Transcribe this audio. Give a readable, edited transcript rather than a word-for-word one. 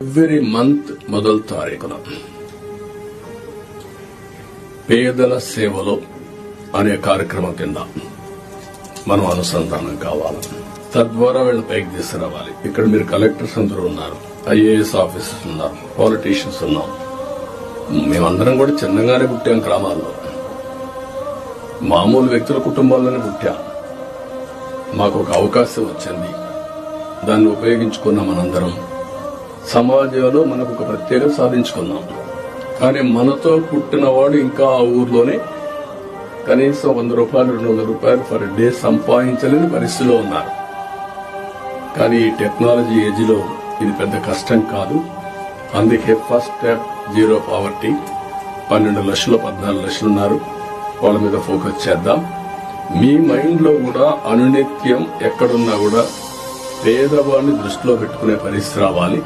Every month మొదటి తారీఖున పేదల సేవలో అనే కార్యక్రమం కింద మనం అనుసంధానం కావాలి. తద్వారా వీళ్ళని పైకి తీసుకురావాలి. ఇక్కడ మీరు కలెక్టర్స్ అందరూ ఉన్నారు, ఐఏఎస్ ఆఫీసర్స్ ఉన్నారు, పాలిటీషియన్స్ ఉన్నాం. మేమందరం కూడా చిన్నగానే పుట్టాం, గ్రామాల్లో మామూలు వ్యక్తుల కుటుంబాల్లోనే పుట్టాం. మాకు ఒక అవకాశం వచ్చింది, దాన్ని ఉపయోగించుకున్న మనందరం సమాజంలో మనకు ఒక ప్రత్యేకత సాధించుకున్నాం. కానీ మనతో పుట్టినవాడు ఇంకా ఆ ఊర్లోనే కనీసం 100 రూపాయలు 200 రూపాయలు పర్ డే సంపాదించలేని పరిస్థితిలో ఉన్నారు. కానీ ఈ టెక్నాలజీ ఏజ్ లో ఇది పెద్ద కష్టం కాదు. అందుకే ఫస్ట్ స్టెప్ జీరో పావర్టీ. 12 లక్షలు 14 లక్షలు ఉన్నారు, వాళ్ళ మీద ఫోకస్ చేద్దాం. మీ మైండ్ లో కూడా అనునిత్యం ఎక్కడున్నా కూడా పేదవాడిని దృష్టిలో పెట్టుకునే పరిస్థితి రావాలి.